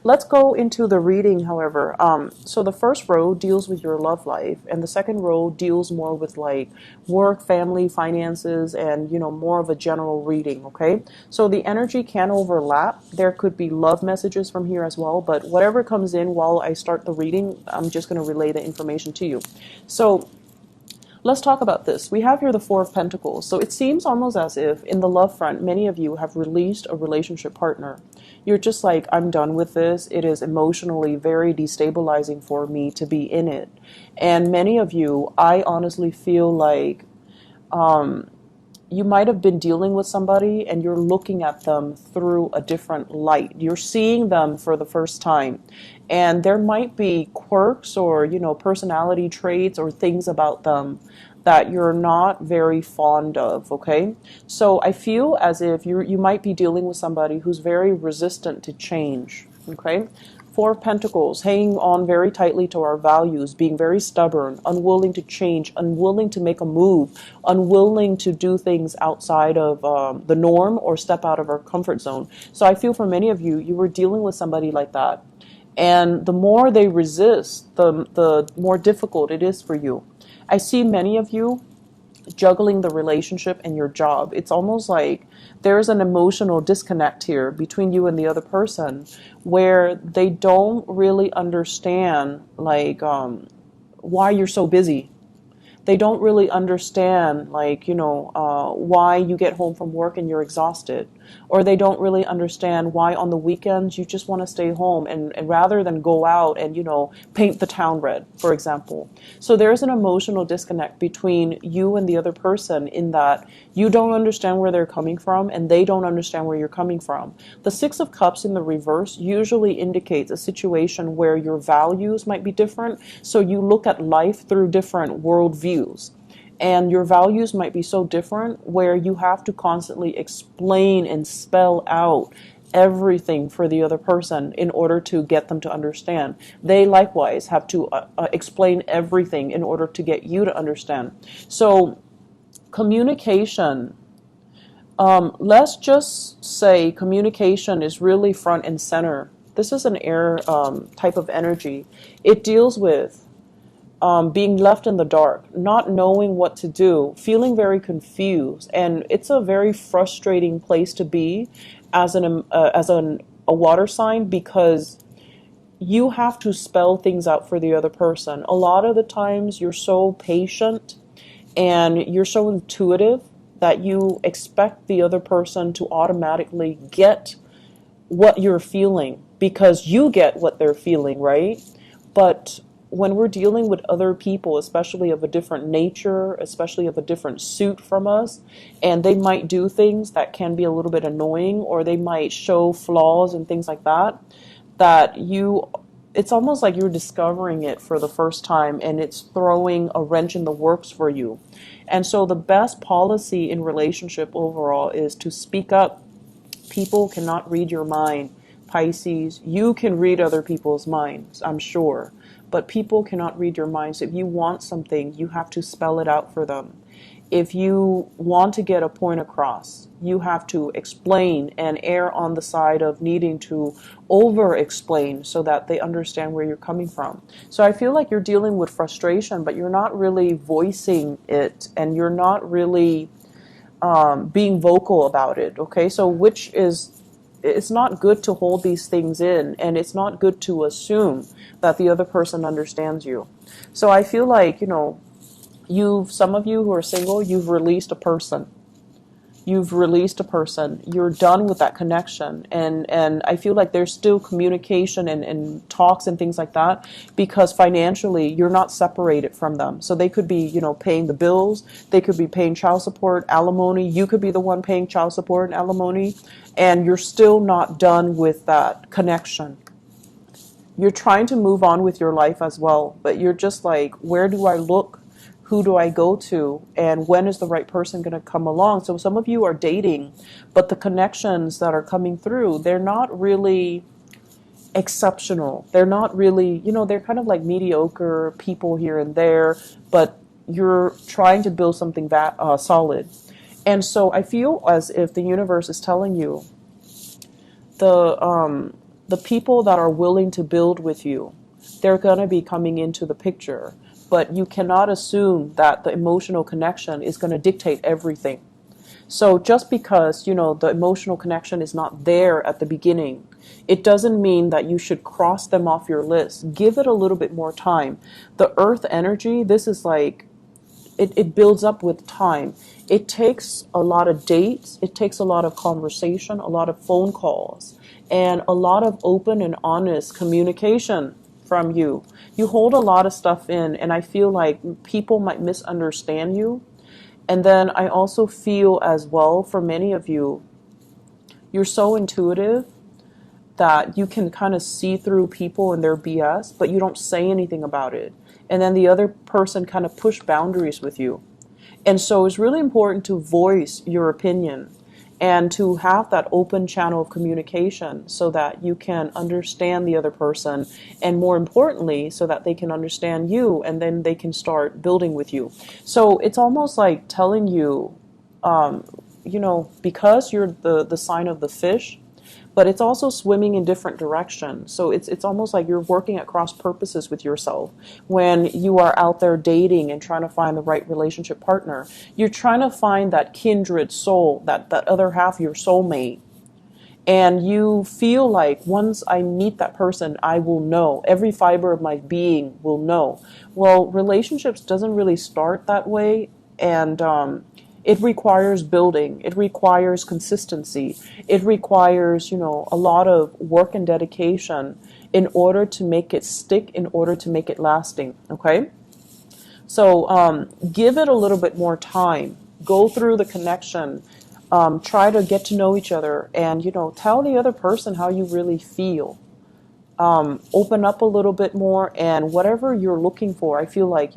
Let's go into the reading, however. So the first row deals with your love life, and the second row deals more with like work, family, finances, and more of a general reading. Okay, so the energy can overlap. There could be love messages from here as well, but whatever comes in while I start the reading, I'm just going to relay the information to you. So let's talk about this. We have here the Four of Pentacles. So it seems almost as if in the love front, many of you have released a relationship partner. You're just like, I'm done with this. It is emotionally very destabilizing for me to be in it. And many of you, I honestly feel like you might have been dealing with somebody and you're looking at them through a different light. You're seeing them for the first time. And there might be quirks or, personality traits or things about them that you're not very fond of, okay? So I feel as if you might be dealing with somebody who's very resistant to change, okay? Four of Pentacles, hanging on very tightly to our values, being very stubborn, unwilling to change, unwilling to make a move, unwilling to do things outside of the norm or step out of our comfort zone. So I feel for many of you, you were dealing with somebody like that. And the more they resist, the more difficult it is for you. I see many of you juggling the relationship and your job. It's almost like there's an emotional disconnect here between you and the other person where they don't really understand like why you're so busy. They don't really understand like why you get home from work and you're exhausted, or they don't really understand why on the weekends you just want to stay home and rather than go out and paint the town red, for example. So there's an emotional disconnect between you and the other person in that you don't understand where they're coming from and they don't understand where you're coming from. The Six of Cups in the reverse usually indicates a situation where your values might be different, so you look at life through different worldviews. And your values might be so different where you have to constantly explain and spell out everything for the other person in order to get them to understand. They likewise have to explain everything in order to get you to understand. So communication, let's just say communication is really front and center. This is an air type of energy. It deals with being left in the dark, not knowing what to do, feeling very confused, and it's a very frustrating place to be as a water sign because you have to spell things out for the other person. A lot of the times you're so patient and you're so intuitive that you expect the other person to automatically get what you're feeling because you get what they're feeling, right? But when we're dealing with other people, especially of a different nature, especially of a different suit from us, and they might do things that can be a little bit annoying, or they might show flaws and things like that, it's almost like you're discovering it for the first time and it's throwing a wrench in the works for you. And so the best policy in relationship overall is to speak up. People cannot read your mind, Pisces. You can read other people's minds, I'm sure. But people cannot read your minds. If you want something, you have to spell it out for them. If you want to get a point across, you have to explain and err on the side of needing to over-explain so that they understand where you're coming from. So I feel like you're dealing with frustration, but you're not really voicing it and you're not really being vocal about it, okay? So it's not good to hold these things in, and it's not good to assume that the other person understands you. So I feel like, some of you who are single, you've released a person. You've released a person. You're done with that connection. And I feel like there's still communication and talks and things like that because financially you're not separated from them. So they could be, paying the bills. They could be paying child support, alimony. You could be the one paying child support and alimony. And you're still not done with that connection. You're trying to move on with your life as well. But you're just like, where do I look? Who do I go to? And when is the right person going to come along? So some of you are dating, but the connections that are coming through, they're not really exceptional. They're not really, they're kind of like mediocre people here and there, but you're trying to build something solid. And so I feel as if the universe is telling you the people that are willing to build with you, they're going to be coming into the picture. But you cannot assume that the emotional connection is going to dictate everything. So just because, the emotional connection is not there at the beginning, it doesn't mean that you should cross them off your list. Give it a little bit more time. The earth energy, this is like, it builds up with time. It takes a lot of dates. It takes a lot of conversation, a lot of phone calls, and a lot of open and honest communication from you. You hold a lot of stuff in, and I feel like people might misunderstand you. And then I also feel as well, for many of you, you're so intuitive that you can kind of see through people and their BS, but you don't say anything about it. And then the other person kind of push boundaries with you. And so it's really important to voice your opinion and to have that open channel of communication so that you can understand the other person, and more importantly, so that they can understand you, and then they can start building with you. So it's almost like telling you, because you're the sign of the fish, but it's also swimming in different directions. So it's almost like you're working at cross purposes with yourself when you are out there dating and trying to find the right relationship partner. You're trying to find that kindred soul, that other half, your soulmate. And you feel like once I meet that person, I will know. Every fiber of my being will know. Well, relationships doesn't really start that way. And it requires building. It requires consistency. It requires, a lot of work and dedication in order to make it stick, in order to make it lasting. Okay? So give it a little bit more time. Go through the connection. Try to get to know each other, and, tell the other person how you really feel. Open up a little bit more, and whatever you're looking for, I feel like,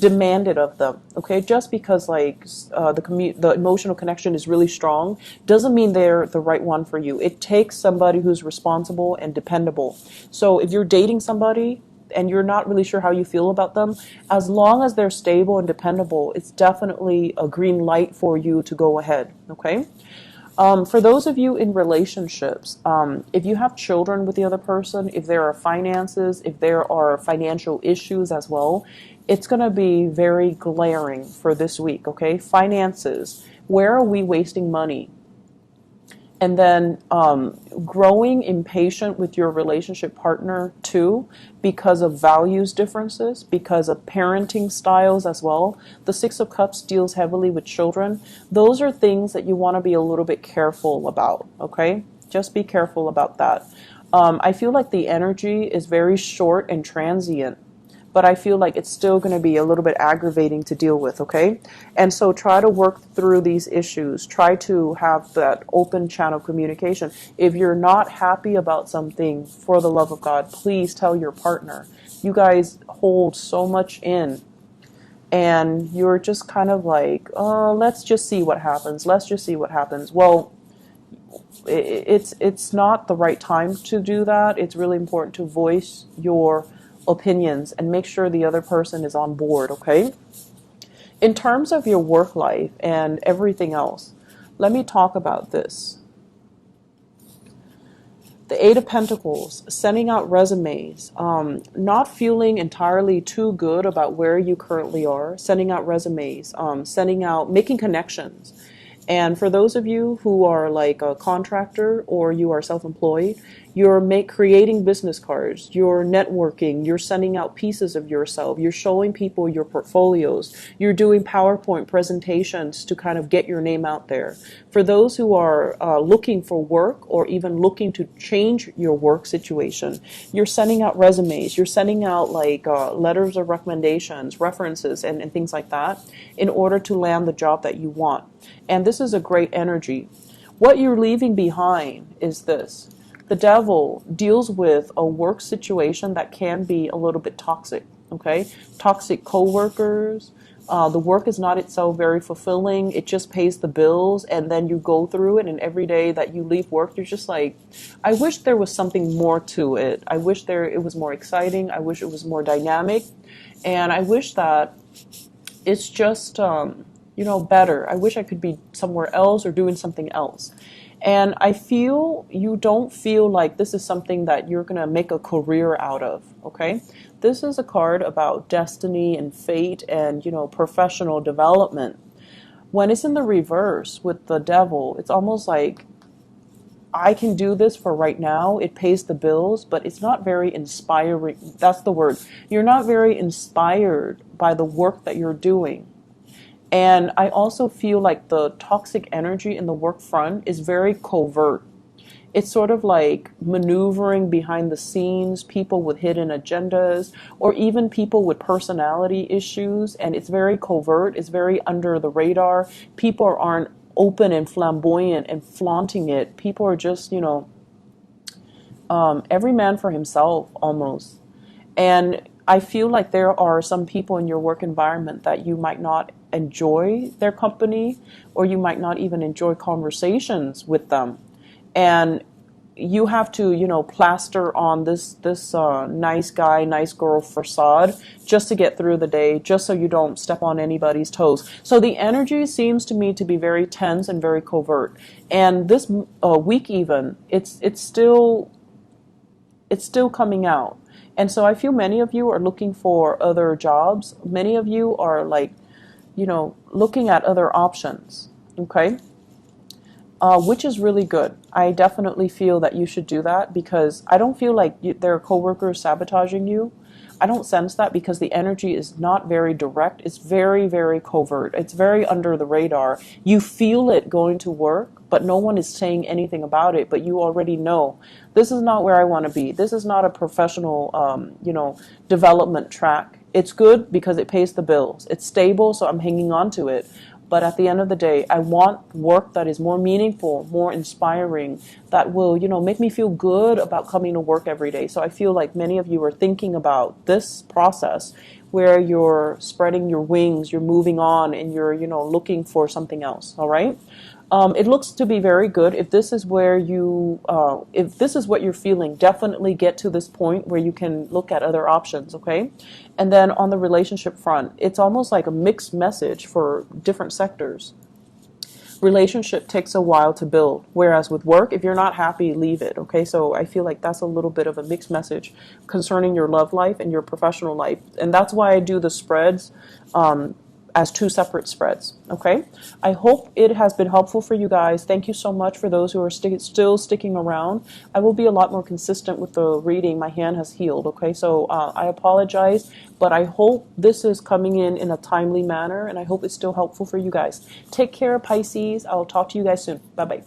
demand it of them. Okay, just because like the emotional connection is really strong doesn't mean they're the right one for you. It takes somebody who's responsible and dependable. So if you're dating somebody and you're not really sure how you feel about them, as long as they're stable and dependable, it's definitely a green light for you to go ahead. Okay. For those of you in relationships, if you have children with the other person, if there are finances, if there are financial issues as well, it's going to be very glaring for this week, okay? Finances, where are we wasting money? And then growing impatient with your relationship partner too, because of values differences, because of parenting styles as well. The Six of Cups deals heavily with children. Those are things that you want to be a little bit careful about, okay? Just be careful about that. I feel like the energy is very short and transient, but I feel like it's still going to be a little bit aggravating to deal with, okay? And so try to work through these issues. Try to have that open channel of communication. If you're not happy about something, for the love of God, please tell your partner. You guys hold so much in, and you're just kind of like, oh, let's just see what happens. Let's just see what happens. Well, it's not the right time to do that. It's really important to voice your opinions and make sure the other person is on board, okay? In terms of your work life and everything else, let me talk about this. The Eight of Pentacles, sending out resumes, not feeling entirely too good about where you currently are, sending out resumes, making connections. And for those of you who are like a contractor or you are self-employed, you're creating business cards, you're networking, you're sending out pieces of yourself, you're showing people your portfolios, you're doing PowerPoint presentations to kind of get your name out there. For those who are looking for work or even looking to change your work situation, you're sending out resumes, you're sending out like letters of recommendations, references, and things like that in order to land the job that you want. And this is a great energy. What you're leaving behind is this. The devil deals with a work situation that can be a little bit toxic, okay? Toxic coworkers. The work is not itself very fulfilling. It just pays the bills, and then you go through it, and every day that you leave work, you're just like, I wish there was something more to it. I wish it was more exciting. I wish it was more dynamic. And I wish that it's just, better. I wish I could be somewhere else or doing something else. And I feel you don't feel like this is something that you're going to make a career out of, okay? This is a card about destiny and fate and, professional development. When it's in the reverse with the devil, it's almost like I can do this for right now. It pays the bills, but it's not very inspiring. That's the word. You're not very inspired by the work that you're doing. And I also feel like the toxic energy in the work front is very covert. It's sort of like maneuvering behind the scenes, people with hidden agendas, or even people with personality issues. And it's very covert, it's very under the radar. People aren't open and flamboyant and flaunting it. People are just, every man for himself almost. And I feel like there are some people in your work environment that you might not enjoy their company, or you might not even enjoy conversations with them. And you have to, plaster on this nice guy, nice girl facade just to get through the day, just so you don't step on anybody's toes. So the energy seems to me to be very tense and very covert. And this week even, it's still coming out. And so I feel many of you are looking for other jobs. Many of you are like, looking at other options. Okay. Which is really good. I definitely feel that you should do that, because I don't feel like there are coworkers sabotaging you. I don't sense that, because the energy is not very direct. It's very, very covert. It's very under the radar. You feel it going to work, but no one is saying anything about it. But you already know, this is not where I want to be. This is not a professional, development track. It's good because it pays the bills. It's stable, so I'm hanging on to it. But at the end of the day, I want work that is more meaningful, more inspiring, that will, make me feel good about coming to work every day. So I feel like many of you are thinking about this process where you're spreading your wings, you're moving on, and you're, looking for something else. All right. It looks to be very good. If this is where if this is what you're feeling, definitely get to this point where you can look at other options, okay? And then on the relationship front, it's almost like a mixed message for different sectors. Relationship takes a while to build, whereas with work, if you're not happy, leave it, okay? So I feel like that's a little bit of a mixed message concerning your love life and your professional life. And that's why I do the spreads as two separate spreads, okay? I hope it has been helpful for you guys. Thank you so much for those who are still sticking around. I will be a lot more consistent with the reading. My hand has healed, okay? So I apologize, but I hope this is coming in a timely manner, and I hope it's still helpful for you guys. Take care, Pisces. I'll talk to you guys soon. Bye-bye.